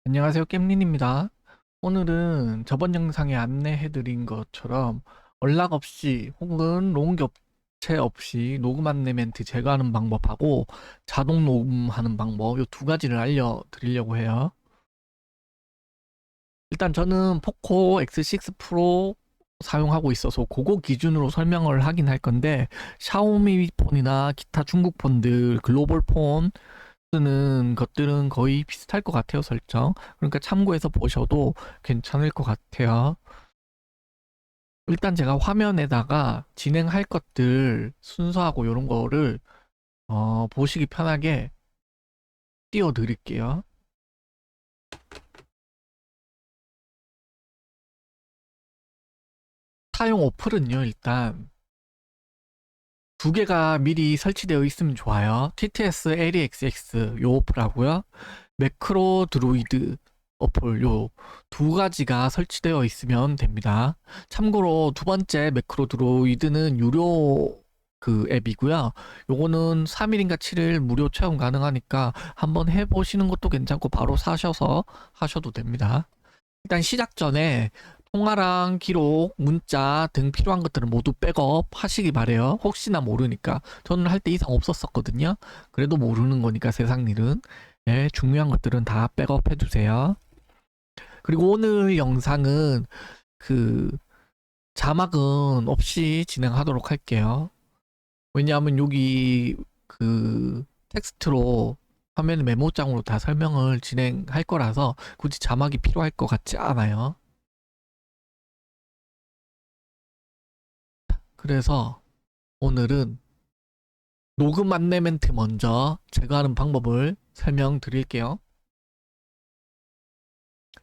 안녕하세요, 겜린입니다. 오늘은 저번 영상에 안내해드린 것처럼 연락 없이 혹은 로운 겹체 없이 녹음 안내 멘트 제거하는 방법하고 자동 녹음하는 방법 이 두 가지를 알려드리려고 해요. 일단 저는 포코 X6 프로 사용하고 있어서 그거 기준으로 설명을 하긴 할 건데, 샤오미 폰이나 기타 중국 폰들 글로벌 폰 쓰는 것들은 거의 비슷할 것 같아요, 설정. 그러니까 참고해서 보셔도 괜찮을 것 같아요. 일단 제가 화면에다가 진행할 것들 순서하고 이런 거를 보시기 편하게 띄워드릴게요. 사용 어플은요, 일단 두 개가 미리 설치되어 있으면 좋아요. TTS LEXX 요 어플하고요. 매크로 드로이드 어플 요 두 가지가 설치되어 있으면 됩니다. 참고로 두 번째 매크로 드로이드는 유료 그 앱이고요. 요거는 3일인가 7일 무료 체험 가능하니까 한번 해보시는 것도 괜찮고 바로 사셔서 하셔도 됩니다. 일단 시작 전에 통화랑 기록, 문자 등 필요한 것들은 모두 백업 하시기 바래요. 혹시나 모르니까. 저는 할 때 이상 없었거든요. 그래도 모르는 거니까 세상 일은. 예, 중요한 것들은 다 백업 해두세요. 그리고 오늘 영상은 그 자막은 없이 진행하도록 할게요. 왜냐하면 여기 그 텍스트로 화면 메모장으로 다 설명을 진행할 거라서 굳이 자막이 필요할 것 같지 않아요. 그래서 오늘은 녹음 안내 멘트 먼저 제거하는 방법을 설명드릴게요.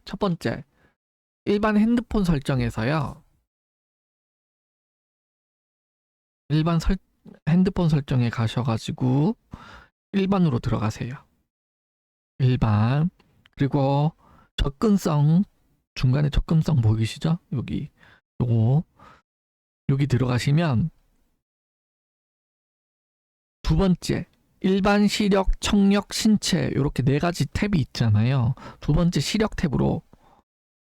첫 번째, 일반 핸드폰 설정에서요. 일반 핸드폰 설정에 가셔가지고 일반으로 들어가세요. 일반. 그리고 접근성, 중간에 접근성 보이시죠? 여기 요거 여기 들어가시면 두 번째, 일반 시력, 청력, 신체 이렇게 네 가지 탭이 있잖아요. 두 번째 시력 탭으로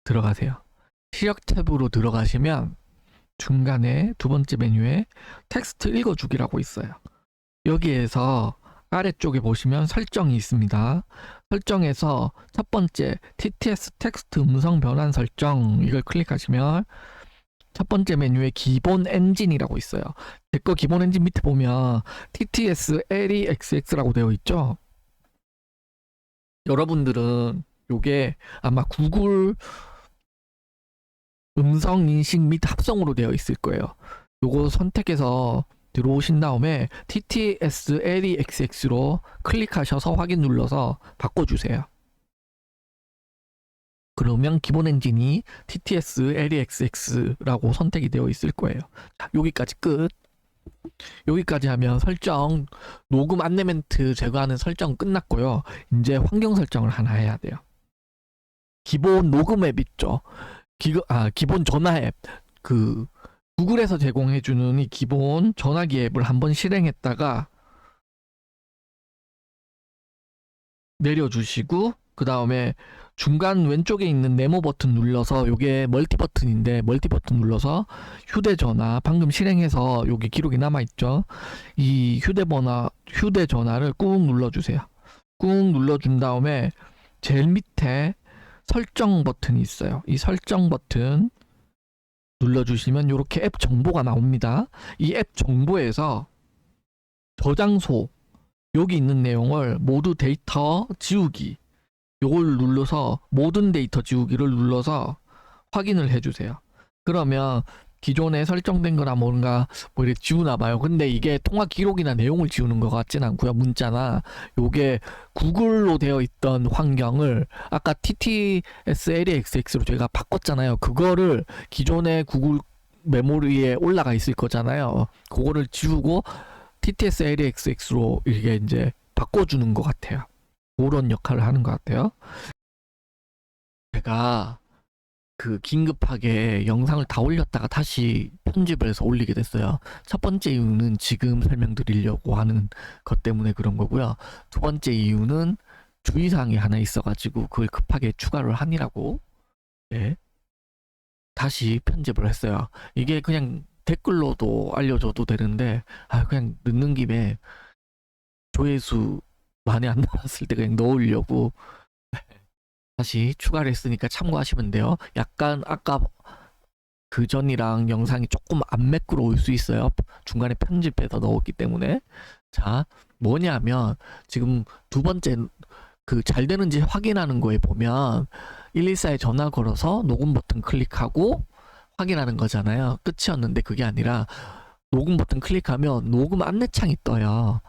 들어가세요. 시력 탭으로 들어가시면 중간에 두 번째 메뉴에 텍스트 읽어주기라고 있어요. 여기에서 아래쪽에 보시면 설정이 있습니다. 설정에서 첫 번째 TTS 텍스트 음성 변환 설정 이걸 클릭하시면 첫 번째 메뉴에 기본 엔진이라고 있어요. 제 거 기본 엔진 밑에 보면 TTS LEXX라고 되어 있죠. 여러분들은 요게 아마 구글 음성 인식 및 합성으로 되어 있을 거예요. 요거 선택해서 들어오신 다음에 TTS LEXX로 클릭하셔서 확인 눌러서 바꿔주세요. 그러면 기본 엔진이 TTS LEXX라고 선택이 되어 있을 거예요. 자, 여기까지 끝. 여기까지 하면 설정, 녹음 안내 멘트 제거하는 설정 끝났고요. 이제 환경 설정을 하나 해야 돼요. 기본 녹음 앱 있죠. 기본 전화 앱. 그 구글에서 제공해주는 이 기본 전화기 앱을 한번 실행했다가 내려주시고 그 다음에 중간 왼쪽에 있는 네모 버튼 눌러서 요게 멀티 버튼인데 멀티 버튼 눌러서 휴대전화 방금 실행해서 요게 기록이 남아있죠. 이 휴대전화를 꾹 눌러주세요. 꾹 눌러준 다음에 제일 밑에 설정 버튼이 있어요. 이 설정 버튼 눌러주시면 이렇게 앱 정보가 나옵니다. 이 앱 정보에서 저장소 여기 있는 내용을 모두 데이터 지우기 요걸 눌러서 모든 데이터 지우기를 눌러서 확인을 해주세요. 그러면 기존에 설정된 거나 뭔가 뭐 이렇게 지우나 봐요. 근데 이게 통화 기록이나 내용을 지우는 것 같진 않고요. 문자나 요게 구글로 되어 있던 환경을 아까 TTS LEXX로 저희가 바꿨잖아요. 그거를 기존의 구글 메모리에 올라가 있을 거잖아요. 그거를 지우고 TTS LEXX로 이게 이제 바꿔주는 것 같아요. 그런 역할을 하는 것 같아요. 제가 그 긴급하게 영상을 다 올렸다가 다시 편집을 해서 올리게 됐어요. 첫 번째 이유는 지금 설명드리려고 하는 것 때문에 그런 거고요. 두 번째 이유는 주의사항이 하나 있어가지고 그걸 급하게 추가를 하니라고 네. 다시 편집을 했어요. 이게 그냥 댓글로도 알려줘도 되는데 그냥 넣는 김에 조회수 많이 안 나왔을 때 그냥 넣으려고 다시 추가를 했으니까 참고하시면 돼요. 약간 아까 그 전이랑 영상이 조금 안 매끄러울 수 있어요. 중간에 편집해서 넣었기 때문에. 자, 뭐냐면 지금 두 번째 그 잘 되는지 확인하는 거에 보면 114에 전화 걸어서 녹음 버튼 클릭하고 확인하는 거잖아요. 끝이었는데 그게 아니라 녹음 버튼 클릭하면 녹음 안내창이 떠요.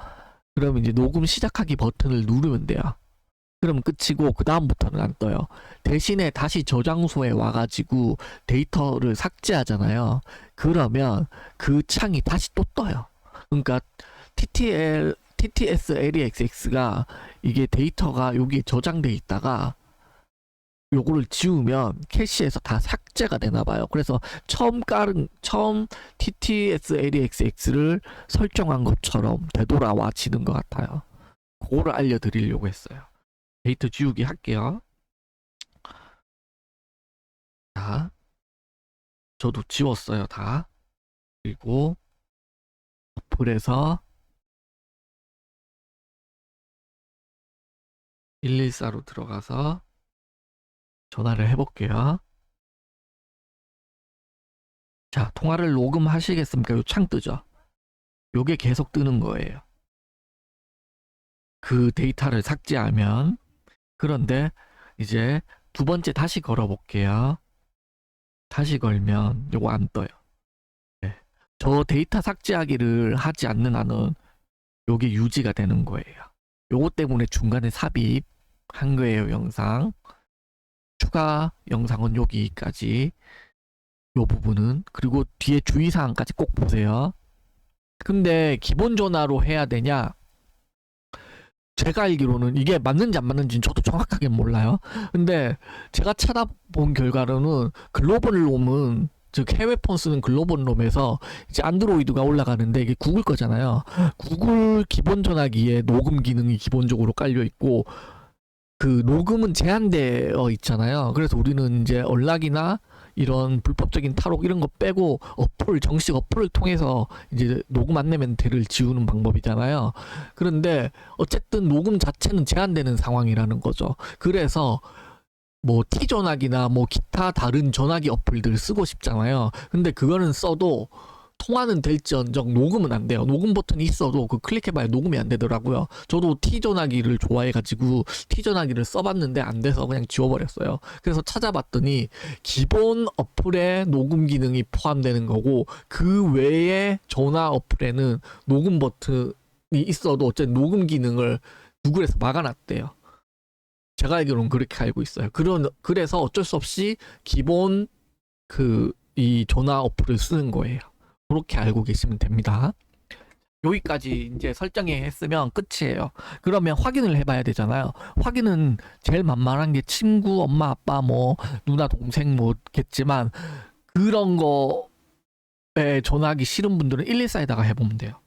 그럼 이제 녹음 시작하기 버튼을 누르면 돼요. 그럼 끝이고 그 다음부터는 안 떠요. 대신에 다시 저장소에 와가지고 데이터를 삭제하잖아요. 그러면 그 창이 다시 또 떠요. 그러니까 TTS LEXX가 이게 데이터가 여기에 저장돼 있다가 요거를 지우면 캐시에서 다 삭제가 되나봐요. 그래서 처음 TTS LEXX를 설정한 것처럼 되돌아와지는 것 같아요. 그거를 알려드리려고 했어요. 데이터 지우기 할게요. 자, 저도 지웠어요, 다. 그리고 어플에서 114로 들어가서 전화를 해볼게요. 자, 통화를 녹음하시겠습니까? 요 창 뜨죠? 요게 계속 뜨는 거예요. 그 데이터를 삭제하면. 그런데 이제 두 번째 다시 걸어볼게요. 다시 걸면 요거 안 떠요. 네. 저 데이터 삭제하기를 하지 않는 한은 요게 유지가 되는 거예요. 요거 때문에 중간에 삽입한 거예요, 영상. 추가 영상은 여기까지. 요 부분은. 그리고 뒤에 주의사항까지 꼭 보세요. 근데 기본 전화로 해야 되냐? 제가 알기로는 이게 맞는지 안 맞는지는 저도 정확하게 몰라요. 근데 제가 찾아본 결과로는 글로벌 롬은 즉 해외폰 쓰는 글로벌 롬에서 이제 안드로이드가 올라가는데 이게 구글 거잖아요. 구글 기본 전화기에 녹음 기능이 기본적으로 깔려 있고 그 녹음은 제한되어 있잖아요. 그래서 우리는 이제 언락이나 이런 불법적인 탈옥 이런 거 빼고 정식 어플을 통해서 이제 녹음 안내 멘트를 지우는 방법이잖아요. 그런데 어쨌든 녹음 자체는 제한되는 상황이라는 거죠. 그래서 뭐 T전화기나 뭐 기타 다른 전화기 어플들 쓰고 싶잖아요. 근데 그거는 써도 통화는 될지언정 녹음은 안 돼요. 녹음 버튼이 있어도 그 클릭해봐야 녹음이 안 되더라고요. 저도 T전화기를 좋아해가지고 T전화기를 써봤는데 안 돼서 그냥 지워버렸어요. 그래서 찾아봤더니 기본 어플에 녹음 기능이 포함되는 거고 그 외에 전화 어플에는 녹음 버튼이 있어도 어쨌든 녹음 기능을 구글에서 막아놨대요. 제가 알기로는 그렇게 알고 있어요. 그래서 어쩔 수 없이 기본 이 전화 어플을 쓰는 거예요. 그렇게 알고 계시면 됩니다. 여기까지 이제 설정해 했으면 끝이에요. 그러면 확인을 해봐야 되잖아요. 확인은 제일 만만한 게 친구, 엄마, 아빠, 뭐 누나, 동생 뭐겠지만 그런 거에 전화하기 싫은 분들은 114에다가 해보면 돼요.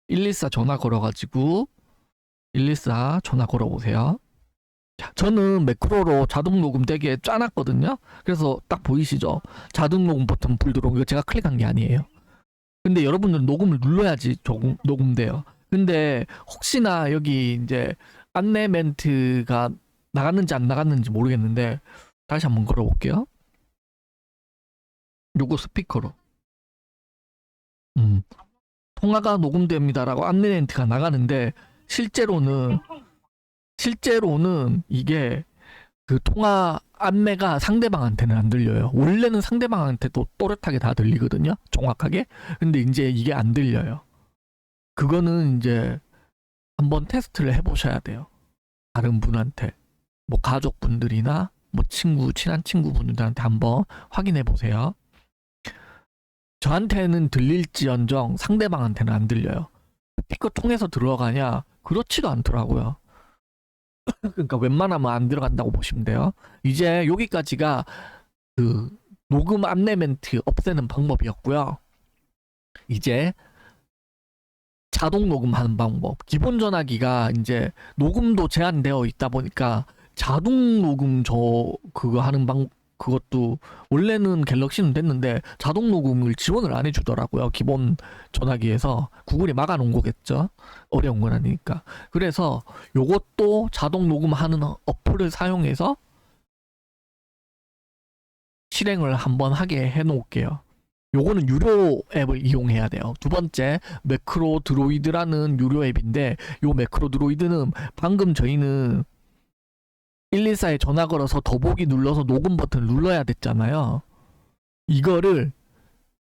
114 전화 걸어가지고 114 전화 걸어보세요. 저는 매크로로 자동 녹음 되게 짜놨거든요. 그래서 딱 보이시죠? 자동 녹음 버튼 불 들어온 거 제가 클릭한 게 아니에요. 근데 여러분들은 녹음을 눌러야지 녹음돼요. 근데 혹시나 여기 이제 안내 멘트가 나갔는지 안 나갔는지 모르겠는데 다시 한번 걸어볼게요. 요거 스피커로 통화가 녹음됩니다라고 안내 멘트가 나가는데 실제로는 이게 그 통화 안내가 상대방한테는 안 들려요. 원래는 상대방한테도 또렷하게 다 들리거든요. 정확하게. 근데 이제 이게 안 들려요. 그거는 이제 한번 테스트를 해보셔야 돼요. 다른 분한테. 뭐 가족분들이나 뭐 친한 친구분들한테 한번 확인해 보세요. 저한테는 들릴지언정 상대방한테는 안 들려요. 스피커 통해서 들어가냐? 그렇지도 않더라고요. 그러니까 웬만하면 안 들어간다고 보시면 돼요. 이제 여기까지가 그 녹음 안내 멘트 없애는 방법이었고요. 이제 자동 녹음하는 방법. 기본 전화기가 이제 녹음도 제한되어 있다 보니까 자동 녹음 그거 하는 그것도 원래는 갤럭시는 됐는데 자동 녹음을 지원을 안 해주더라고요. 기본 전화기에서 구글이 막아놓은 거겠죠. 어려운 건 아니니까. 그래서 요것도 자동 녹음하는 어플을 사용해서 실행을 한번 하게 해놓을게요. 요거는 유료 앱을 이용해야 돼요. 두 번째, 매크로 드로이드라는 유료 앱인데, 요 매크로 드로이드는 방금 저희는 114에 전화 걸어서 더보기 눌러서 녹음 버튼 눌러야 됐잖아요. 이거를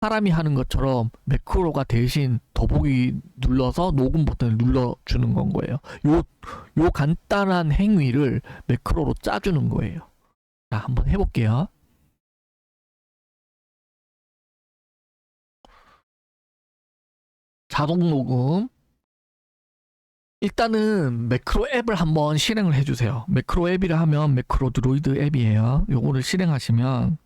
사람이 하는 것처럼 매크로가 대신 더보기 눌러서 녹음 버튼을 눌러주는 건 거예요. 요 간단한 행위를 매크로로 짜주는 거예요. 자, 한번 해볼게요. 자동 녹음. 일단은 매크로 앱을 한번 실행을 해주세요. 매크로 앱이라 하면 매크로 드로이드 앱이에요. 요거를 실행하시면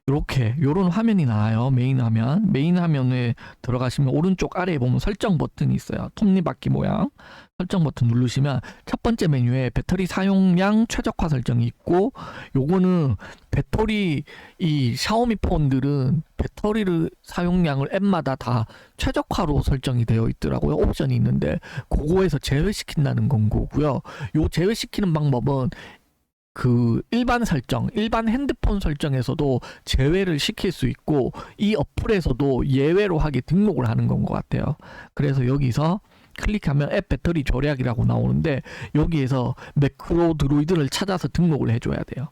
이렇게 요런 화면이 나와요. 메인 화면. 메인 화면에 들어가시면 오른쪽 아래에 보면 설정 버튼이 있어요. 톱니바퀴 모양. 설정 버튼 누르시면 첫 번째 메뉴에 배터리 사용량 최적화 설정이 있고, 요거는 배터리, 이 샤오미 폰들은 배터리를 사용량을 앱마다 다 최적화로 설정이 되어 있더라고요. 옵션이 있는데 그거에서 제외시킨다는 건 거고요. 요 제외시키는 방법은 그 일반 설정, 일반 핸드폰 설정에서도 제외를 시킬 수 있고, 이 어플에서도 예외로 하게 등록을 하는 건 것 같아요. 그래서 여기서 클릭하면 앱 배터리 절약이라고 나오는데, 여기에서 매크로 드로이드를 찾아서 등록을 해줘야 돼요.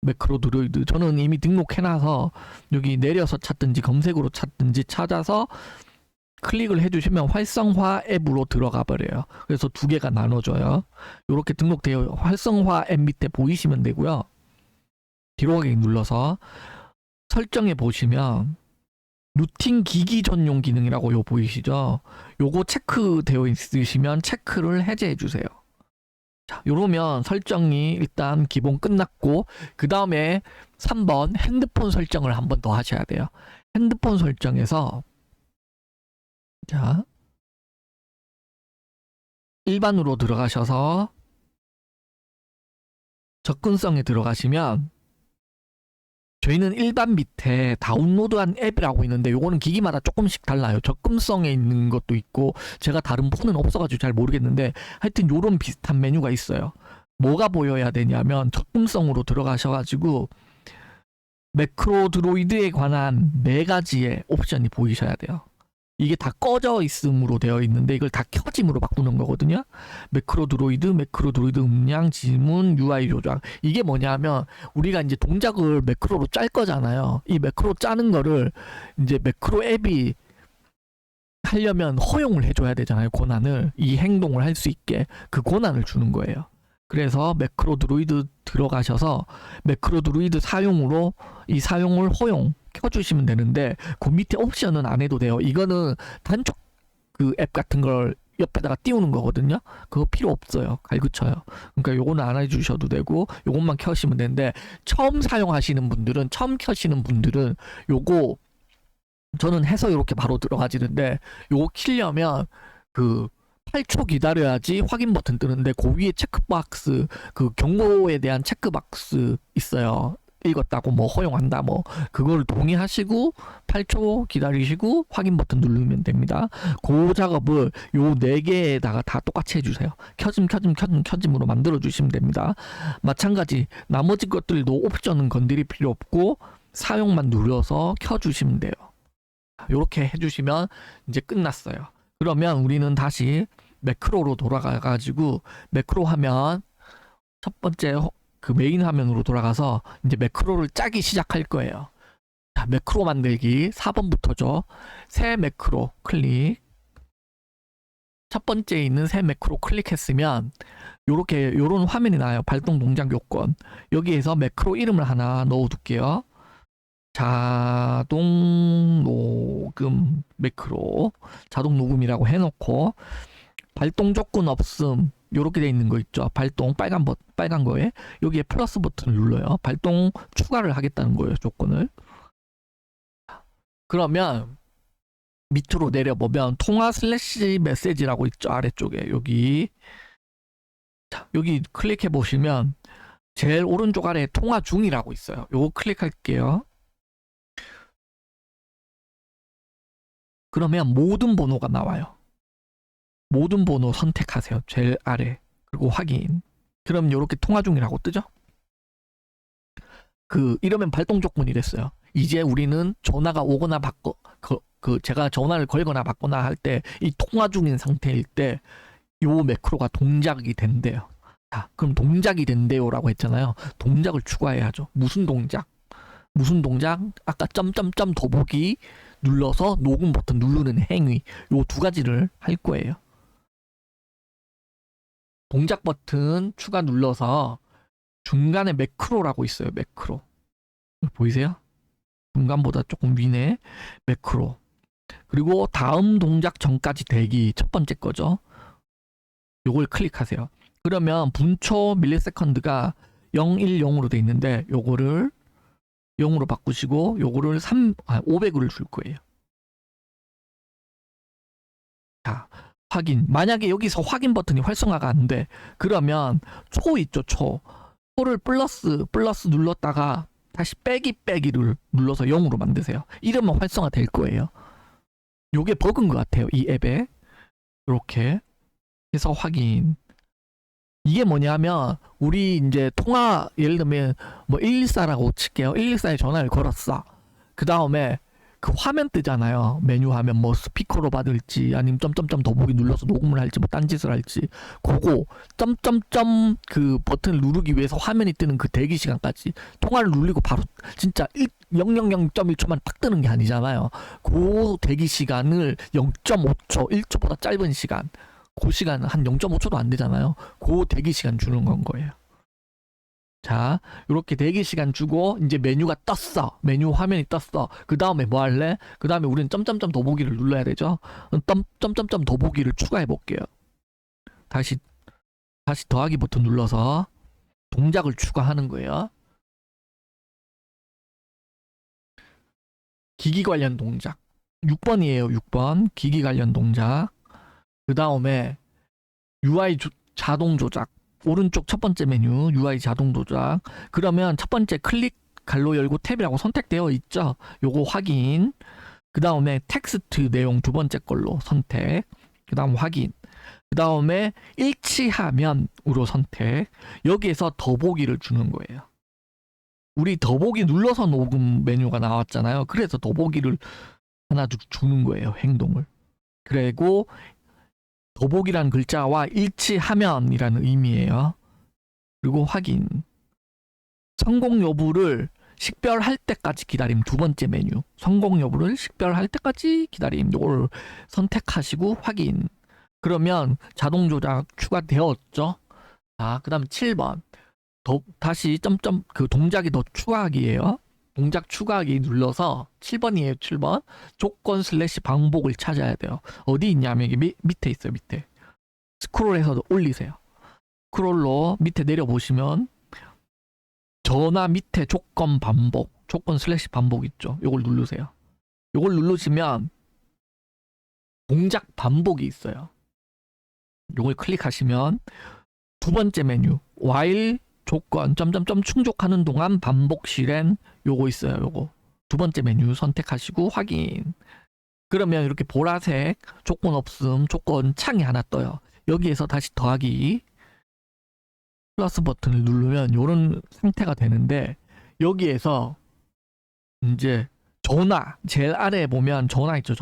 매크로 드로이드. 저는 이미 등록해놔서 여기 내려서 찾든지 검색으로 찾든지 찾아서 클릭을 해주시면 활성화 앱으로 들어가 버려요. 그래서 두 개가 나눠져요. 이렇게 등록되어 활성화 앱 밑에 보이시면 되고요. 뒤로 가기 눌러서 설정해 보시면 루틴 기기 전용 기능이라고 요 보이시죠? 요거 체크되어 있으시면 체크를 해제해 주세요. 자, 요러면 설정이 일단 기본 끝났고, 그 다음에 3번 핸드폰 설정을 한 번 더 하셔야 돼요. 핸드폰 설정에서 자, 일반으로 들어가셔서 접근성에 들어가시면 저희는 일반 밑에 다운로드한 앱이라고 있는데 요거는 기기마다 조금씩 달라요. 접근성에 있는 것도 있고 제가 다른 폰은 없어가지고 잘 모르겠는데 하여튼 요런 비슷한 메뉴가 있어요. 뭐가 보여야 되냐면 접근성으로 들어가셔가지고 매크로 드로이드에 관한 4가지의 옵션이 보이셔야 돼요. 이게 다 꺼져 있음으로 되어 있는데 이걸 다 켜짐으로 바꾸는 거거든요. 매크로 드로이드 음량, 지문, UI 조작. 이게 뭐냐면 우리가 이제 동작을 매크로로 짤 거잖아요. 이 매크로 짜는 거를 이제 매크로 앱이 하려면 허용을 해줘야 되잖아요. 권한을. 이 행동을 할 수 있게 그 권한을 주는 거예요. 그래서 매크로 드로이드 들어가셔서 매크로 드로이드 사용으로 이 사용을 허용 켜주시면 되는데 그 밑에 옵션은 안 해도 돼요. 이거는 단축 그 앱 같은 걸 옆에다가 띄우는 거거든요. 그거 필요 없어요. 갈구쳐요. 그러니까 요거는 안 해주셔도 되고 요것만 켜시면 되는데 처음 사용하시는 분들은, 처음 켜시는 분들은 요거 저는 해서 이렇게 바로 들어가지는데 요거 키려면 그 8초 기다려야지 확인 버튼 뜨는데 그 위에 체크박스, 그 경고에 대한 체크박스 있어요. 읽었다고 뭐 허용한다 뭐 그걸 동의하시고 8초 기다리시고 확인 버튼 누르면 됩니다. 그 작업을 요 4개에다가 다 똑같이 해주세요. 켜짐으로 만들어 주시면 됩니다. 마찬가지 나머지 것들도 옵션은 건드릴 필요 없고 사용만 눌러서 켜주시면 돼요. 이렇게 해주시면 이제 끝났어요. 그러면 우리는 다시 매크로로 돌아가가지고 매크로 화면 첫 번째 그 메인 화면으로 돌아가서 이제 매크로를 짜기 시작할 거예요. 자, 매크로 만들기 4번부터죠. 새 매크로 클릭. 첫 번째에 있는 새 매크로 클릭했으면 요렇게 요런 화면이 나와요. 발동 동작 요건. 여기에서 매크로 이름을 하나 넣어둘게요. 자동 녹음 매크로 자동 녹음이라고 해놓고 발동 조건 없음 요렇게 돼 있는 거 있죠. 발동 빨간 거에 여기에 플러스 버튼을 눌러요. 발동 추가를 하겠다는 거예요. 조건을. 그러면 밑으로 내려보면 통화 슬래시 메시지라고 있죠. 아래쪽에 여기. 자, 여기 클릭해 보시면 제일 오른쪽 아래에 통화 중이라고 있어요. 요거 클릭할게요. 그러면 모든 번호가 나와요. 모든 번호 선택하세요. 제일 아래. 그리고 확인. 그럼 이렇게 통화 중이라고 뜨죠? 이러면 발동 조건이 됐어요. 이제 우리는 전화가 오거나 받고 제가 전화를 걸거나 받거나 할 때 이 통화 중인 상태일 때 요 매크로가 동작이 된대요. 자, 그럼 동작이 된대요라고 했잖아요. 동작을 추가해야죠. 무슨 동작? 무슨 동작? 아까 점점점 더보기 눌러서 녹음 버튼 누르는 행위. 요 두 가지를 할 거예요. 동작 버튼 추가 눌러서 중간에 매크로라고 있어요. 매크로. 보이세요? 중간보다 조금 위네. 매크로. 그리고 다음 동작 전까지 대기. 첫 번째 거죠. 요걸 클릭하세요. 그러면 분초 밀리세컨드가 010으로 돼 있는데 요거를 0으로 바꾸시고 요거를 500으로 줄 거예요. 자, 확인. 만약에 여기서 확인 버튼이 활성화가 안 돼. 그러면 초 있죠, 초. 초를 플러스 눌렀다가 다시 빼기를 눌러서 0으로 만드세요. 이러면 활성화 될 거예요. 요게 버그인 것 같아요, 이 앱에. 이렇게 해서 확인. 이게 뭐냐면 우리 이제 통화 예를 들면 뭐 114라고 칠게요. 114에 전화를 걸었어. 그 다음에 그 화면 뜨잖아요. 메뉴 화면 뭐 스피커로 받을지 아니면 점점점 더보기 눌러서 녹음을 할지 뭐 딴짓을 할지 그거 점점점 그 버튼을 누르기 위해서 화면이 뜨는 그 대기 시간까지 통화를 누르고 바로 진짜 0.1초만 딱 뜨는 게 아니잖아요. 그 대기 시간을 0.5초 1초보다 짧은 시간 그 시간 한 0.5초도 안 되잖아요. 그 대기 시간 주는 건 거예요. 자, 이렇게 대기 시간 주고 이제 메뉴가 떴어. 메뉴 화면이 떴어. 그 다음에 뭐 할래? 그 다음에 우리는 점점점 더보기를 눌러야 되죠. 점점점 더보기를 추가해 볼게요. 다시 더하기 버튼 눌러서 동작을 추가하는 거예요. 기기 관련 동작. 6번이에요. 6번. 기기 관련 동작. 그 다음에 UI 자동 조작. 오른쪽 첫 번째 메뉴 UI 자동 조작. 그러면 첫 번째 클릭 갈로 열고 탭이라고 선택되어 있죠. 요거 확인. 그 다음에 텍스트 내용 두 번째 걸로 선택. 그 다음 확인. 그 다음에 일치하면으로 선택. 여기에서 더보기를 주는 거예요. 우리 더보기 눌러서 녹음 메뉴가 나왔잖아요. 그래서 더보기를 하나 주는 거예요. 행동을. 그리고 더보기란 글자와 일치하면이라는 의미예요. 그리고 확인. 성공 여부를 식별할 때까지 기다림. 두 번째 메뉴. 성공 여부를 식별할 때까지 기다림. 이걸 선택하시고 확인. 그러면 자동 조작 추가되었죠. 자, 그 다음 7번. 다시 점점 그 동작이 더 추가하기예요. 동작 추가하기 눌러서 7번이에요. 7번. 조건 슬래시 반복을 찾아야 돼요. 어디 있냐면 여기 밑에 있어요. 밑에. 스크롤해서 올리세요. 스크롤로 밑에 내려보시면 전화 밑에 조건 반복. 조건 슬래시 반복 있죠. 요걸 누르세요. 요걸 누르시면 동작 반복이 있어요. 요걸 클릭하시면 두 번째 메뉴 while 조건 점점점 충족하는 동안 반복 실행 요거 있어요. 요거 두 번째 메뉴 선택하시고 확인. 그러면 이렇게 보라색 조건 없음 조건 창이 하나 떠요. 여기에서 다시 더하기 플러스 버튼을 누르면 요런 상태가 되는데 여기에서 이제 전화 제일 아래에 보면 전화 있죠.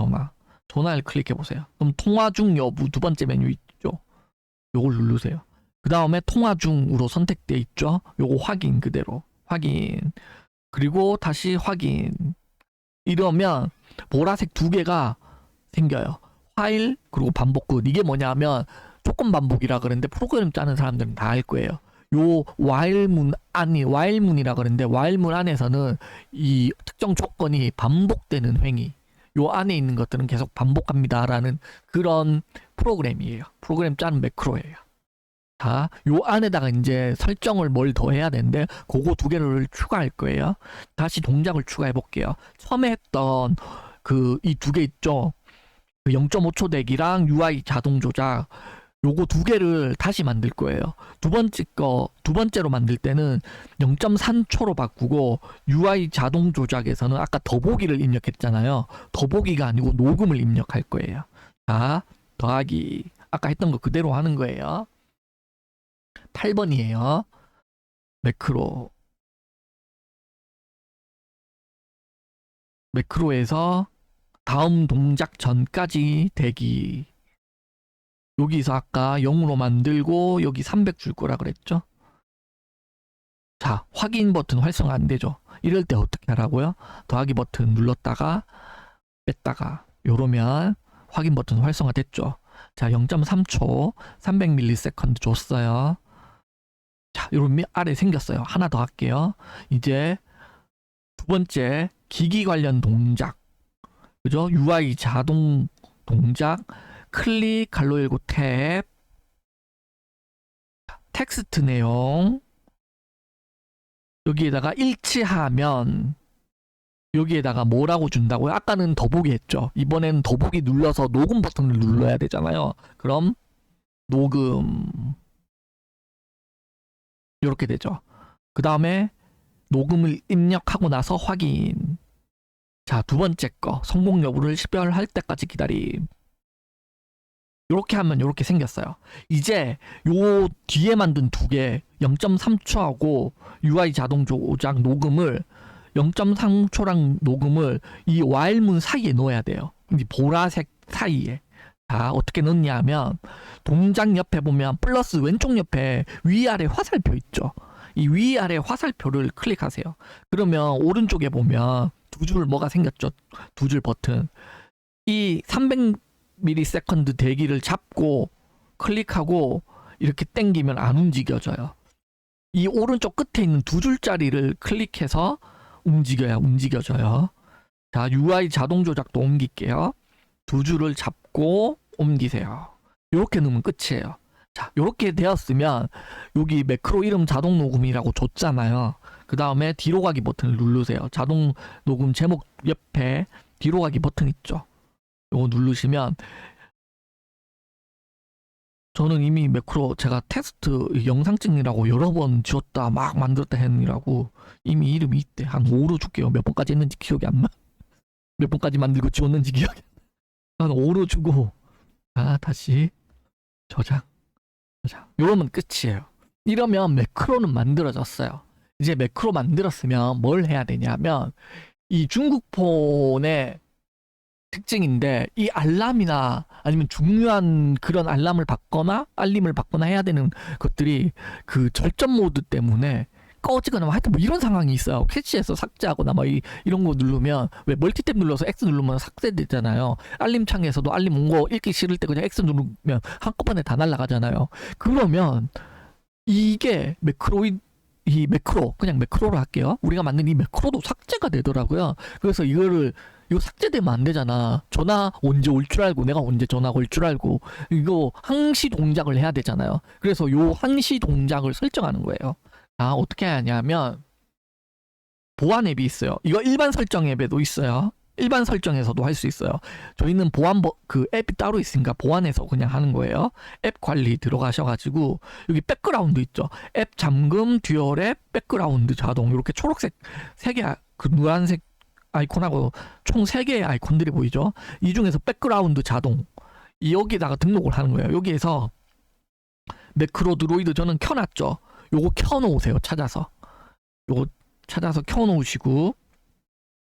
전화를 클릭해 보세요. 그럼 통화 중 여부 두 번째 메뉴 있죠. 요걸 누르세요. 그 다음에 통화 중으로 선택되어 있죠. 요거 확인 그대로 확인. 그리고 다시 확인. 이러면 보라색 두 개가 생겨요. 화일 그리고 반복 끝. 이게 뭐냐면 조건 반복이라 그러는데 프로그램 짜는 사람들은 다 알 거예요. 요 while문 while문이라 그러는데 while문 안에서는 이 특정 조건이 반복되는 행위. 요 안에 있는 것들은 계속 반복합니다라는 그런 프로그램이에요. 프로그램 짜는 매크로예요. 자, 요 안에다가 이제 설정을 뭘 더 해야 되는데 그거 두 개를 추가할 거예요. 다시 동작을 추가해 볼게요. 처음에 했던 이 두 개 있죠. 그 0.5초 대기랑 UI 자동 조작 요거 두 개를 다시 만들 거예요. 두 번째로 만들 때는 0.3초로 바꾸고 UI 자동 조작에서는 아까 더보기를 입력했잖아요. 더보기가 아니고 녹음을 입력할 거예요. 자, 더하기 아까 했던 거 그대로 하는 거예요. 8번이에요. 매크로에서 다음 동작 전까지 대기. 여기서 아까 0으로 만들고 여기 300 줄 거라 그랬죠. 자, 확인 버튼 활성화 안 되죠. 이럴 때 어떻게 하라고요? 더하기 버튼 눌렀다가 뺐다가 요러면 확인 버튼 활성화 됐죠. 자, 0.3초 300ms 줬어요. 자, 요런 아래 생겼어요. 하나 더 할게요. 이제 두 번째 기기 관련 동작, 그죠? UI 자동 동작, 클릭, 갈로 열고 탭, 텍스트 내용, 여기에다가 일치하면 여기에다가 뭐라고 준다고요? 아까는 더보기 했죠. 이번에는 더보기 눌러서 녹음 버튼을 눌러야 되잖아요. 그럼 녹음 이렇게 되죠. 그 다음에 녹음을 입력하고 나서 확인. 자, 두 번째 거 성공 여부를 식별할 때까지 기다림. 이렇게 하면 이렇게 생겼어요. 이제 요 뒤에 만든 두 개 0.3초하고 UI 자동 조작 녹음을 0.3초랑 녹음을 이 while문 사이에 넣어야 돼요. 이 보라색 사이에. 자, 어떻게 넣냐 하면 동작 옆에 보면 플러스 왼쪽 옆에 위아래 화살표 있죠. 이 위아래 화살표를 클릭하세요. 그러면 오른쪽에 보면 두 줄 뭐가 생겼죠. 두 줄 버튼. 이 300ms 대기를 잡고 클릭하고 이렇게 당기면 안 움직여져요. 이 오른쪽 끝에 있는 두 줄짜리를 클릭해서 움직여져요. 자, UI 자동 조작도 옮길게요. 두 줄을 잡고 옮기세요. 이렇게 넣으면 끝이에요. 자, 이렇게 되었으면 여기 매크로 이름 자동 녹음이라고 줬잖아요. 그 다음에 뒤로 가기 버튼을 누르세요. 자동 녹음 제목 옆에 뒤로 가기 버튼 있죠. 이거 누르시면 저는 이미 매크로 제가 테스트 영상 찍느라고 여러 번 지웠다 막 만들었다 했느라고 이미 이름이 있대. 한 5로 줄게요. 몇 번까지 했는지 기억이 안 나. 몇 번까지 만들고 지웠는지 기억이 안 나. 한 5로 주고 다시 저장. 이러면 끝이에요. 이러면 매크로는 만들어졌어요. 이제 매크로 만들었으면 뭘 해야 되냐면 이 중국 폰의 특징인데 이 알람이나 아니면 중요한 그런 알람을 받거나 알림을 받거나 해야 되는 것들이 그 절전 모드 때문에 꺼지거나 뭐 하여튼 뭐 이런 상황이 있어요. 캐치해서 삭제하거나 뭐 이런 거 누르면 왜 멀티탭 눌러서 X 누르면 삭제되잖아요. 알림 창에서도 알림 온 거 읽기 싫을 때 그냥 X 누르면 한꺼번에 다 날아가잖아요. 그러면 이게 매크로 그냥 매크로로 할게요. 우리가 만든 이 매크로도 삭제가 되더라고요. 그래서 이거 삭제되면 안 되잖아. 전화 언제 올 줄 알고 내가 언제 전화 올 줄 알고 이거 항시 동작을 해야 되잖아요. 그래서 요 항시 동작을 설정하는 거예요. 어떻게 하냐면 보안 앱이 있어요. 이거 일반 설정 앱에도 있어요. 일반 설정에서도 할 수 있어요. 저희는 그 앱이 따로 있으니까 보안해서 그냥 하는 거예요. 앱 관리 들어가셔가지고 여기 백그라운드 있죠. 앱 잠금, 듀얼 앱, 백그라운드 자동 이렇게 초록색 3개 그 노란색 아이콘하고 총 3개의 아이콘들이 보이죠. 이 중에서 백그라운드 자동 여기다가 등록을 하는 거예요. 여기에서 매크로 드로이드 저는 켜놨죠. 요거 켜놓으세요. 찾아서 켜놓으시고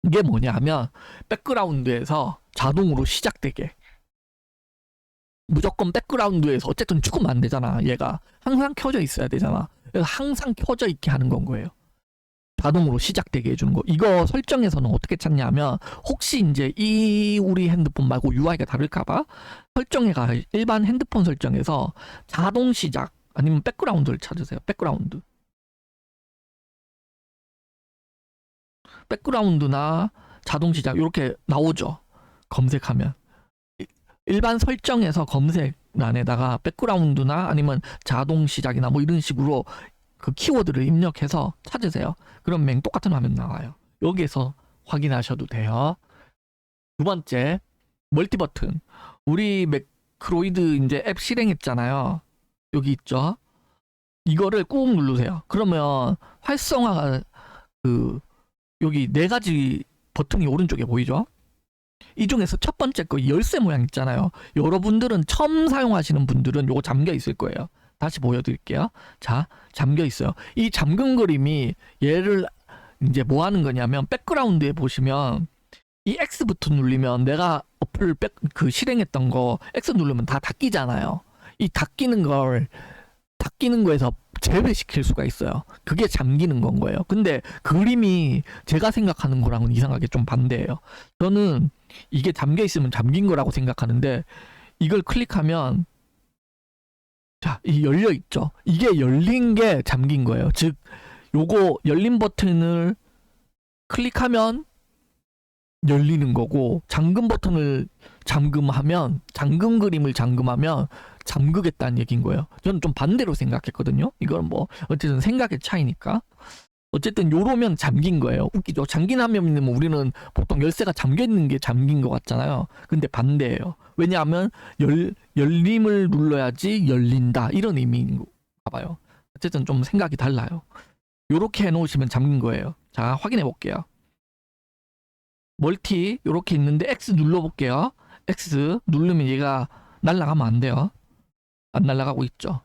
이게 뭐냐면 백그라운드에서 자동으로 시작되게 무조건 백그라운드에서 어쨌든 죽으면 안 되잖아. 얘가 항상 켜져 있어야 되잖아. 그래서 항상 켜져 있게 하는 건 거예요. 자동으로 시작되게 해주는 거. 이거 설정에서는 어떻게 찾냐면 혹시 이제 우리 핸드폰 말고 UI가 다를까봐 설정에가 일반 핸드폰 설정에서 자동 시작 아니면 백그라운드를 찾으세요. 백그라운드나 자동 시작 이렇게 나오죠. 검색하면 일반 설정에서 검색란에다가 백그라운드나 아니면 자동 시작이나 뭐 이런 식으로 그 키워드를 입력해서 찾으세요. 그럼 똑같은 화면 나와요. 여기에서 확인하셔도 돼요. 두 번째 멀티 버튼. 우리 매크로이드 이제 앱 실행했잖아요. 여기 있죠. 이거를 꾹 누르세요. 그러면 활성화가 여기 네 가지 버튼이 오른쪽에 보이죠? 이 중에서 첫 번째 거 열쇠 모양 있잖아요. 여러분들은 처음 사용하시는 분들은 요거 잠겨 있을 거예요. 다시 보여드릴게요. 자, 잠겨 있어요. 이 잠금 그림이 얘를 이제 뭐 하는 거냐면 백그라운드에 보시면 이 X 버튼 누르면 내가 어플 실행했던 거 X 누르면 다 닫히잖아요. 이 닫히는 거에서 제외시킬 수가 있어요. 그게 잠기는 건 거예요. 근데 그림이 제가 생각하는 거랑은 이상하게 좀 반대예요. 저는 이게 잠겨 있으면 잠긴 거라고 생각하는데 이걸 클릭하면 자, 이 열려 있죠. 이게 열린 게 잠긴 거예요. 즉 요거 열린 버튼을 클릭하면 열리는 거고 잠금 버튼을 잠금 그림을 잠금하면 잠그겠다는 얘기인 거예요. 저는 좀 반대로 생각했거든요. 이건 뭐 어쨌든 생각의 차이니까. 어쨌든 요러면 잠긴 거예요. 웃기죠. 잠긴 화면이면 우리는 보통 열쇠가 잠겨 있는 게 잠긴 것 같잖아요. 근데 반대예요. 왜냐하면 열림을 눌러야지 열린다 이런 의미인가 봐요. 어쨌든 좀 생각이 달라요. 요렇게 해놓으시면 잠긴 거예요. 자, 확인해 볼게요. 멀티 요렇게 있는데 X 눌러볼게요. X 누르면 얘가 날아가면 안 돼요. 안 날아가고 있죠.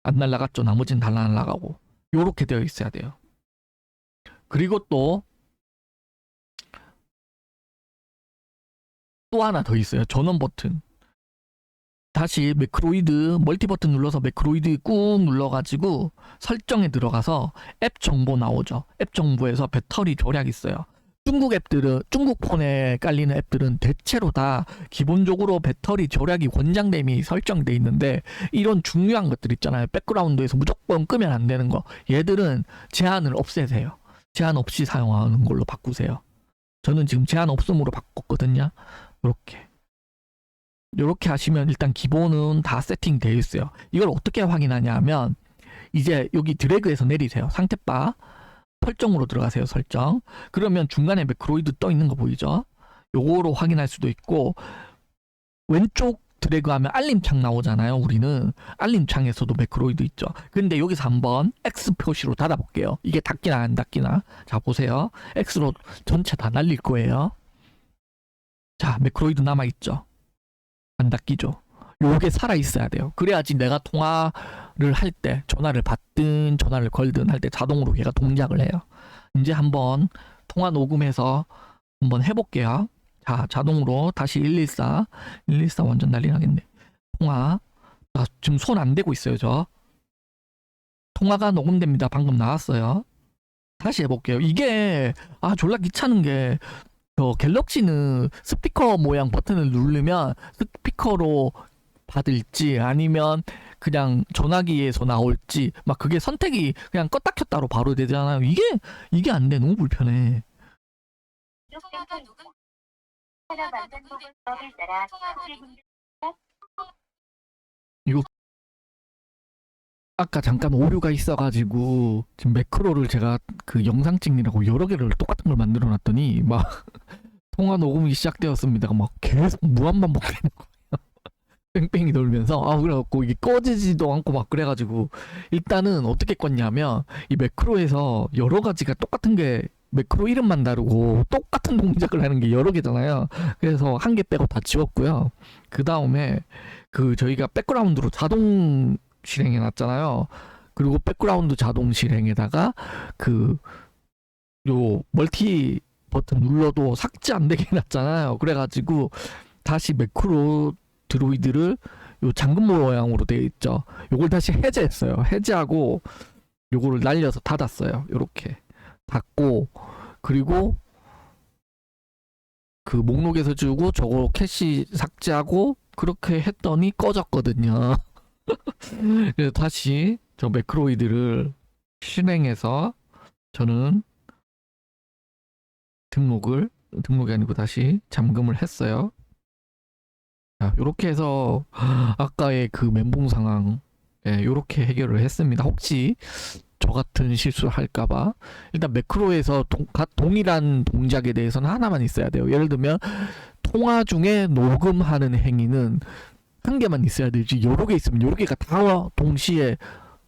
안 날아갔죠. 나머지는 다 날아가고 요렇게 되어 있어야 돼요. 그리고 또 하나 더 있어요. 전원 버튼. 다시 매크로이드 멀티 버튼 눌러서 매크로이드 꾹 눌러가지고 설정에 들어가서 앱 정보 나오죠. 앱 정보에서 배터리 절약 있어요. 중국 폰에 깔리는 앱들은 대체로 다 기본적으로 배터리 절약이 권장됨이 설정돼 있는데 이런 중요한 것들 있잖아요. 백그라운드에서 무조건 끄면 안 되는 거. 얘들은 제한을 없애세요. 제한 없이 사용하는 걸로 바꾸세요. 저는 지금 제한 없음으로 바꿨거든요. 요렇게 하시면 일단 기본은 다 세팅되어 있어요. 이걸 어떻게 확인하냐 하면 이제 여기 드래그해서 내리세요. 상태바 설정으로 들어가세요. 설정. 그러면 중간에 매크로이드 떠 있는 거 보이죠? 요거로 확인할 수도 있고 왼쪽 드래그하면 알림창 나오잖아요. 우리는 알림창에서도 매크로이드 있죠. 근데 여기서 한번 X 표시로 닫아 볼게요. 이게 닫기나 안 닫기나. 자, 보세요. X로 전체 다 날릴 거예요. 자, 매크로이드 남아있죠. 안 닫히죠. 요게 살아 있어야 돼요. 그래야지 내가 통화를 할 때 전화를 받든 전화를 걸든 할 때 자동으로 얘가 동작을 해요. 이제 한번 통화 녹음해서 한번 해볼게요. 자, 자동으로 다시 114 완전 난리 나겠네. 통화. 자, 지금 손 안 대고 있어요. 저 통화가 녹음됩니다. 방금 나왔어요. 다시 해볼게요. 이게 졸라 귀찮은 게 갤럭시는 스피커 모양 버튼을 누르면 스피커로 받을지 아니면 그냥 전화기에서 나올지 막 그게 선택이 그냥 껐다 켰다로 바로 되잖아요. 이게 안 돼. 너무 불편해. 이거 아까 잠깐 오류가 있어가지고 지금 매크로를 제가 그 영상 찍느라고 여러 개를 똑같은 걸 만들어 놨더니 막 통화 녹음이 시작되었습니다가 막 계속 무한 반복되는 거예요. 뺑뺑이 돌면서 그래갖고 이게 꺼지지도 않고 막 그래가지고 일단은 어떻게 껐냐면 이 매크로에서 여러 가지가 똑같은 게 매크로 이름만 다르고 똑같은 동작을 하는 게 여러 개잖아요. 그래서 한 개 빼고 다 지웠고요. 그 다음에 저희가 백그라운드로 자동 실행해 놨잖아요. 그리고 백그라운드 자동 실행에다가 요 멀티 버튼 눌러도 삭제 안 되게 해놨잖아요. 그래가지고 다시 매크로 드로이드를 요 잠금 모양으로 되어 있죠. 요걸 다시 해제했어요. 해제하고 요거를 날려서 닫았어요. 요렇게 닫고 그리고 그 목록에서 주고 저거 캐시 삭제하고 그렇게 했더니 꺼졌거든요. 그래서 다시 저 매크로이드를 실행해서 저는 등록이 아니고 다시 잠금을 했어요. 자, 요렇게 해서 아까의 그 멘붕 상황 요렇게 해결을 했습니다. 혹시 저 같은 실수를 할까봐 일단 매크로에서 동일한 동작에 대해서는 하나만 있어야 돼요. 예를 들면 통화 중에 녹음하는 행위는 한 개만 있어야 되지 여러 개 있으면 여러 개가 다 동시에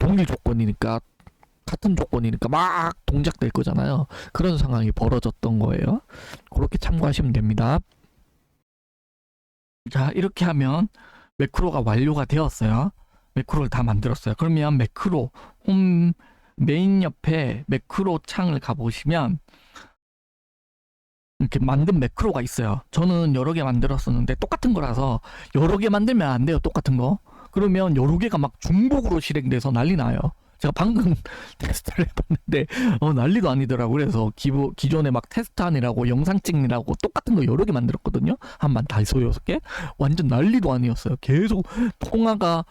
동일 조건이니까 같은 조건이니까 막 동작될 거잖아요. 그런 상황이 벌어졌던 거예요. 그렇게 참고하시면 됩니다. 자, 이렇게 하면 매크로가 완료가 되었어요. 매크로를 다 만들었어요. 그러면 매크로 홈 메인 옆에 매크로 창을 가보시면 이렇게 만든 매크로가 있어요. 저는 여러 개 만들었었는데 똑같은 거라서 여러 개 만들면 안 돼요. 똑같은 거. 그러면 여러 개가 막 중복으로 실행돼서 난리 나요. 제가 방금 테스트를 해봤는데 난리도 아니더라고. 그래서 기존에 막 테스트하느라고 영상 찍느라고 똑같은 거 여러 개 만들었거든요. 한번 다섯 여섯 개. 완전 난리도 아니었어요. 계속 통화가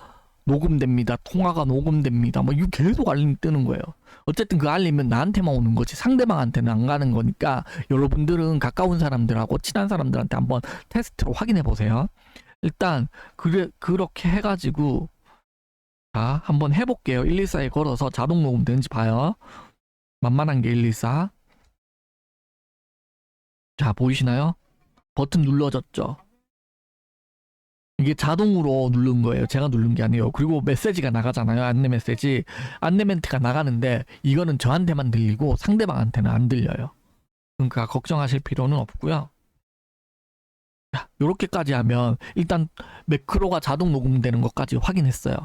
녹음됩니다. 통화가 녹음됩니다. 뭐 이거 계속 알림이 뜨는 거예요. 어쨌든 그 알림은 나한테만 오는 거지 상대방한테는 안 가는 거니까 여러분들은 가까운 사람들하고 친한 사람들한테 한번 테스트로 확인해 보세요. 일단 그렇게 해가지고 자 한번 해볼게요. 114에 걸어서 자동 녹음 되는지 봐요. 만만한 게 114. 자 보이시나요? 버튼 눌러졌죠? 이게 자동으로 누른 거예요. 제가 누른 게 아니에요. 그리고 메시지가 나가잖아요. 안내 메시지. 안내 멘트가 나가는데 이거는 저한테만 들리고 상대방한테는 안 들려요. 그러니까 걱정하실 필요는 없고요. 자, 요렇게까지 하면 일단 매크로가 자동 녹음되는 것까지 확인했어요.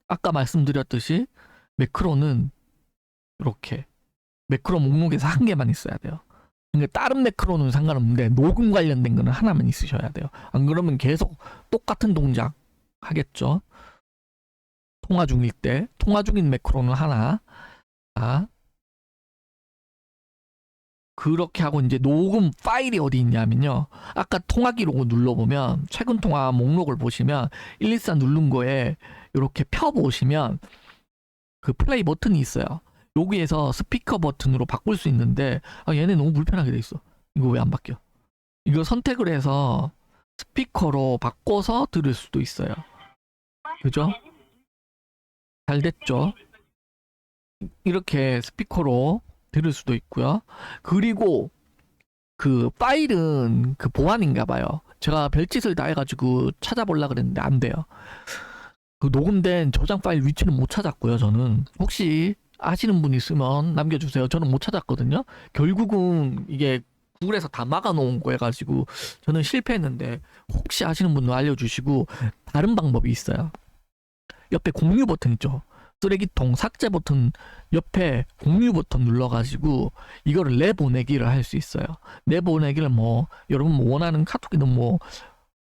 아까 말씀드렸듯이 매크로는 이렇게 매크로 목록에서 한 개만 있어야 돼요. 그러니까 다른 매크로는 상관없는데 녹음 관련된 거는 하나만 있으셔야 돼요. 안 그러면 계속 똑같은 동작 하겠죠. 통화 중일 때 통화 중인 매크로는 하나. 자, 그렇게 하고 이제 녹음 파일이 어디 있냐면요. 아까 통화 기록을 눌러보면 최근 통화 목록을 보시면 114 누른 거에 이렇게 펴보시면 그 플레이 버튼이 있어요. 여기에서 스피커 버튼으로 바꿀 수 있는데 얘네 너무 불편하게 돼 있어. 이거 왜 안 바뀌어? 이거 선택을 해서 스피커로 바꿔서 들을 수도 있어요. 그죠? 잘 됐죠? 이렇게 스피커로 들을 수도 있고요. 그리고 그 파일은 그 보안인가 봐요. 제가 별짓을 다 해가지고 찾아보려고 그랬는데 안 돼요. 그 녹음된 저장 파일 위치는 못 찾았고요. 저는 혹시 아시는 분 있으면 남겨주세요. 저는 못 찾았거든요. 결국은 이게 구글에서 다 막아놓은 거 해가지고 저는 실패했는데 혹시 아시는 분은 알려주시고 다른 방법이 있어요. 옆에 공유 버튼 있죠. 쓰레기통 삭제 버튼 옆에 공유 버튼 눌러가지고 이거를 내보내기를 할 수 있어요. 내보내기를 뭐 여러분 원하는 카톡이든 뭐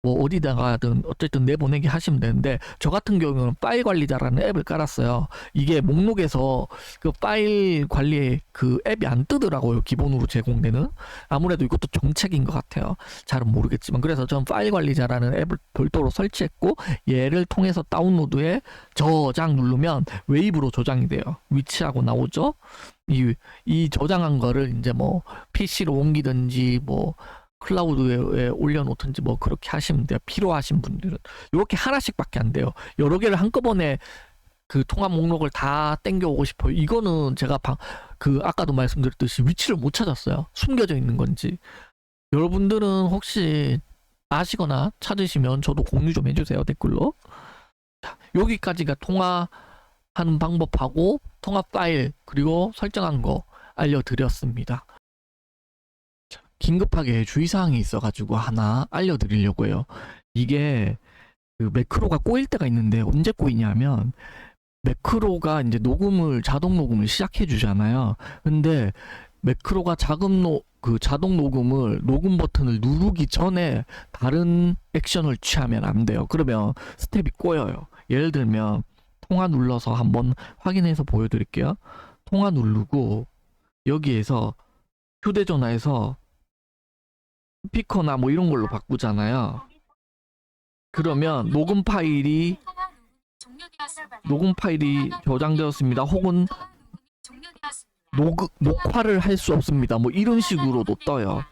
어디다가든 어쨌든 내보내기 하시면 되는데 저 같은 경우는 파일 관리자라는 앱을 깔았어요. 이게 목록에서 그 파일 관리 그 앱이 안 뜨더라고요. 기본으로 제공되는. 아무래도 이것도 정책인 것 같아요. 잘은 모르겠지만 그래서 전 파일 관리자라는 앱을 별도로 설치했고 얘를 통해서 다운로드에 저장 누르면 웨이브로 저장이 돼요. 위치하고 나오죠. 이 저장한 거를 이제 뭐 PC로 옮기든지 뭐 클라우드에 올려놓든지 뭐 그렇게 하시면 돼요. 필요하신 분들은 이렇게 하나씩밖에 안 돼요. 여러 개를 한꺼번에 그 통화 목록을 다 땡겨오고 싶어요. 이거는 제가 그 아까도 말씀드렸듯이 위치를 못 찾았어요. 숨겨져 있는 건지. 여러분들은 혹시 아시거나 찾으시면 저도 공유 좀 해주세요. 댓글로. 자, 여기까지가 통화하는 방법하고 통화 파일 그리고 설정한 거 알려드렸습니다. 긴급하게 주의사항이 있어가지고 하나 알려드리려고 해요. 이게 그 매크로가 꼬일 때가 있는데 언제 꼬이냐면 매크로가 이제 자동 녹음을 시작해 주잖아요. 근데 매크로가 자동 녹음을 녹음 버튼을 누르기 전에 다른 액션을 취하면 안 돼요. 그러면 스텝이 꼬여요. 예를 들면 통화 눌러서 한번 확인해서 보여드릴게요. 통화 누르고 여기에서 휴대전화에서 스피커나 뭐 이런 걸로 바꾸잖아요. 그러면 녹음 파일이 저장되었습니다. 혹은 녹화를 할 수 없습니다. 뭐 이런 식으로도 떠요.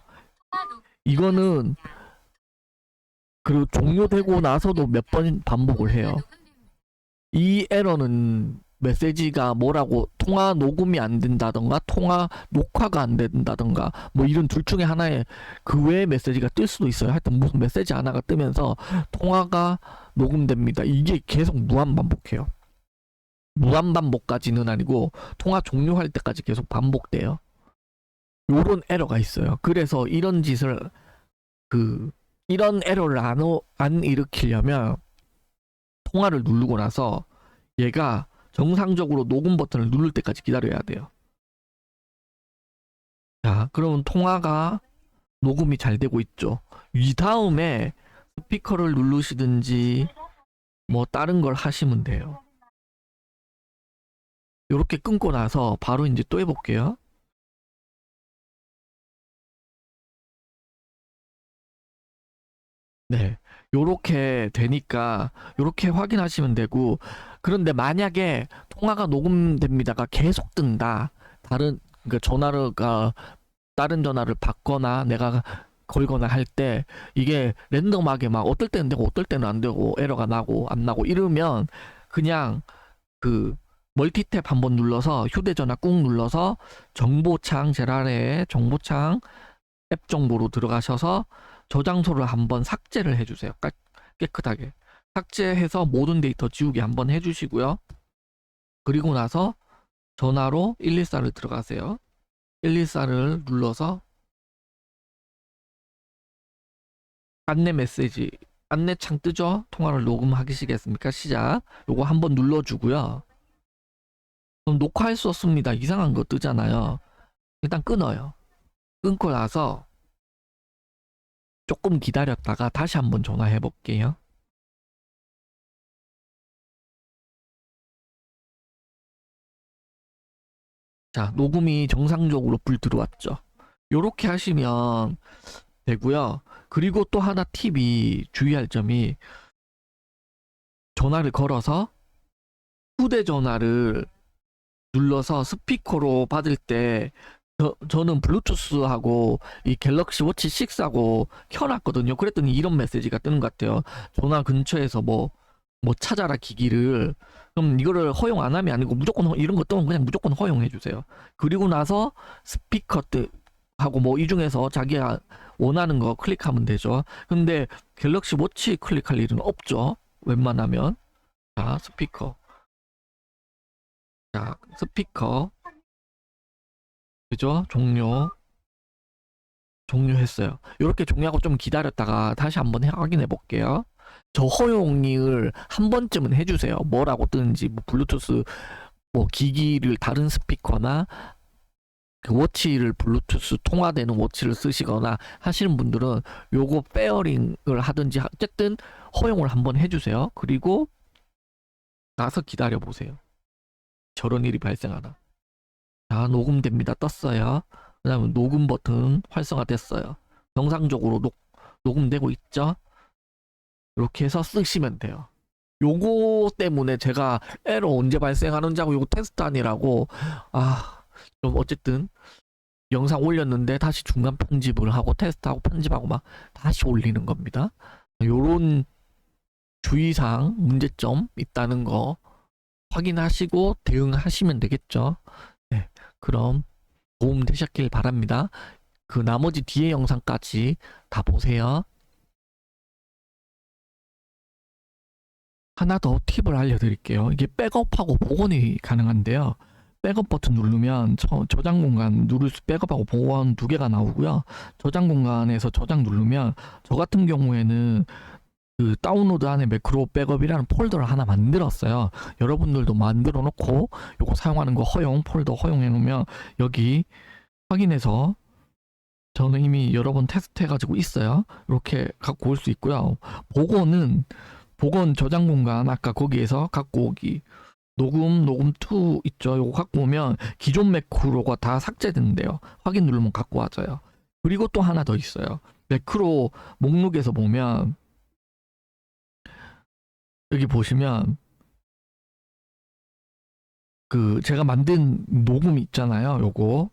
이거는 그리고 종료되고 나서도 몇 번 반복을 해요. 이 에러는 메시지가 뭐라고 통화 녹음이 안 된다던가 통화 녹화가 안 된다던가 뭐 이런 둘 중에 하나에 그 외의 메시지가 뜰 수도 있어요. 하여튼 무슨 메시지 하나가 뜨면서 통화가 녹음됩니다. 이게 계속 무한 반복해요. 무한 반복까지는 아니고 통화 종료할 때까지 계속 반복돼요. 요런 에러가 있어요. 그래서 이런 짓을 이런 에러를 안 일으키려면 통화를 누르고 나서 얘가 정상적으로 녹음 버튼을 누를 때까지 기다려야 돼요. 자, 그러면 통화가 녹음이 잘 되고 있죠. 이 다음에 스피커를 누르시든지 뭐 다른 걸 하시면 돼요. 이렇게 끊고 나서 바로 이제 또 해볼게요. 네. 요렇게 되니까 요렇게 확인하시면 되고, 그런데 만약에 통화가 녹음됩니다가 계속 뜬다. 그러니까 전화가 다른 전화를 받거나 내가 걸거나 할 때 이게 랜덤하게 막 어떨 때는 되고 어떨 때는 안 되고 에러가 나고 안 나고 이러면 그냥 그 멀티탭 한번 눌러서 휴대전화 꾹 눌러서 정보창 제일 아래에 정보창 앱 정보로 들어가셔서 저장소를 한번 삭제를 해주세요. 깨끗하게 삭제해서 모든 데이터 지우기 한번 해주시고요. 그리고 나서 전화로 114를 들어가세요. 114를 눌러서 안내 메시지 안내창 뜨죠? 통화를 녹음하시겠습니까? 시작. 요거 한번 눌러주고요. 그럼 녹화할 수 없습니다. 이상한 거 뜨잖아요. 일단 끊어요. 끊고 나서 조금 기다렸다가 다시 한번 전화해 볼게요. 자, 녹음이 정상적으로 불 들어왔죠. 요렇게 하시면 되고요. 그리고 또 하나 팁이 주의할 점이 전화를 걸어서 휴대전화를 눌러서 스피커로 받을 때 저는 블루투스하고 이 갤럭시 워치 6하고 켜놨거든요. 그랬더니 이런 메시지가 뜨는 것 같아요. 전화 근처에서 뭐 찾아라 기기를. 그럼 이거를 허용 안 하면 아니고 무조건 이런 거 뜨면 그냥 무조건 허용해 주세요. 그리고 나서 스피커 하고 뭐 이 중에서 자기가 원하는 거 클릭하면 되죠. 근데 갤럭시 워치 클릭할 일은 없죠. 웬만하면. 자, 스피커. 자, 스피커. 그죠? 종료했어요. 이렇게 종료하고 좀 기다렸다가 다시 한번 확인해 볼게요. 저 허용을 한 번쯤은 해주세요. 뭐라고 뜨는지, 뭐 블루투스, 뭐 기기를 다른 스피커나 그 워치를 블루투스 통화되는 워치를 쓰시거나 하시는 분들은 요거 페어링을 하든지 어쨌든 허용을 한번 해주세요. 그리고 나서 기다려 보세요. 저런 일이 발생하나. 자, 녹음됩니다. 떴어요. 그 다음에 녹음 버튼 활성화됐어요. 정상적으로 녹음되고 있죠? 이렇게 해서 쓰시면 돼요. 요거 때문에 제가 에러 언제 발생하는지 하고 요거 테스트 아니라고 좀 어쨌든 영상 올렸는데 다시 중간 편집을 하고 테스트하고 편집하고 막 다시 올리는 겁니다. 요런 주의사항 문제점 있다는 거 확인하시고 대응하시면 되겠죠. 네, 그럼 도움 되셨길 바랍니다. 그 나머지 뒤에 영상까지 다 보세요. 하나 더 팁을 알려드릴게요. 이게 백업하고 복원이 가능한데요. 백업 버튼 누르면 저장 공간 백업하고 복원 두 개가 나오고요. 저장 공간에서 저장 누르면 저 같은 경우에는 그 다운로드 안에 매크로 백업이라는 폴더를 하나 만들었어요. 여러분들도 만들어 놓고 요거 사용하는 거 폴더 허용해 놓으면 여기 확인해서 저는 이미 여러 번 테스트 해가지고 있어요. 이렇게 갖고 올 수 있고요. 복원 저장 공간 아까 거기에서 갖고 오기 녹음 2 있죠. 요거 갖고 오면 기존 매크로가 다 삭제된대요. 확인 누르면 갖고 와져요. 그리고 또 하나 더 있어요. 매크로 목록에서 보면 여기 보시면 그 제가 만든 녹음 있잖아요. 요거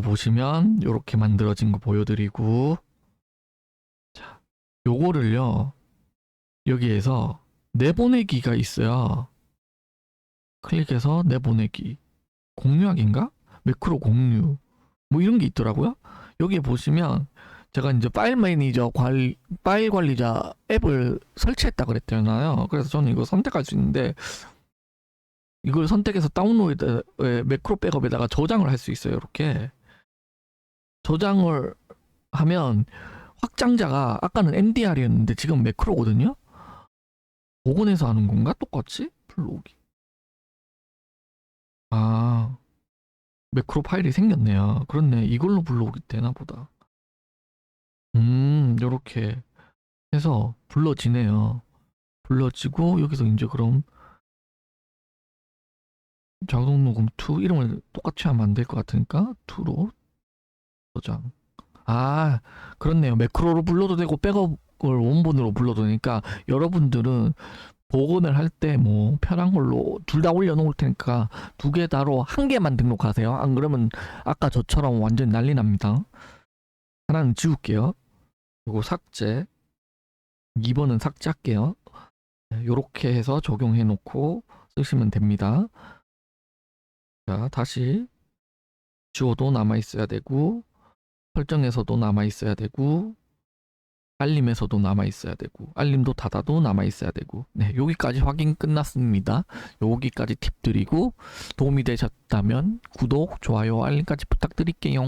보시면 요렇게 만들어진 거 보여드리고, 자, 요거를요 여기에서 내보내기가 있어요. 클릭해서 내보내기, 공유하기인가? 매크로 공유 뭐 이런 게 있더라고요. 여기에 보시면 제가 이제 파일 관리자 앱을 설치했다 그랬잖아요. 그래서 저는 이거 선택할 수 있는데 이걸 선택해서 다운로드 매크로 백업에다가 저장을 할 수 있어요. 이렇게 저장을 하면 확장자가 아까는 MDR이었는데 지금 매크로거든요. 복원해서 하는 건가? 똑같이? 불러오기. 아, 매크로 파일이 생겼네요. 그렇네. 이걸로 불러오기 되나 보다. 요렇게 해서 불러지네요. 불러지고 여기서 이제 그럼 자동 녹음 2 이름을 똑같이 하면 안 될 것 같으니까 2로 저장. 아, 그렇네요. 매크로로 불러도 되고 백업을 원본으로 불러도 되니까 여러분들은 복원을 할 때 뭐 편한 걸로 둘 다 올려놓을 테니까 두 개 다로 한 개만 등록하세요. 안 그러면 아까 저처럼 완전 난리 납니다. 하나는 지울게요. 그리고 삭제. 2번은 삭제할게요. 요렇게 해서 적용해 놓고 쓰시면 됩니다. 자, 다시 지워도 남아 있어야 되고 설정에서도 남아 있어야 되고 알림에서도 남아 있어야 되고 알림도 닫아도 남아 있어야 되고. 네, 여기까지 확인 끝났습니다. 여기까지 팁 드리고 도움이 되셨다면 구독, 좋아요, 알림까지 부탁드릴게요.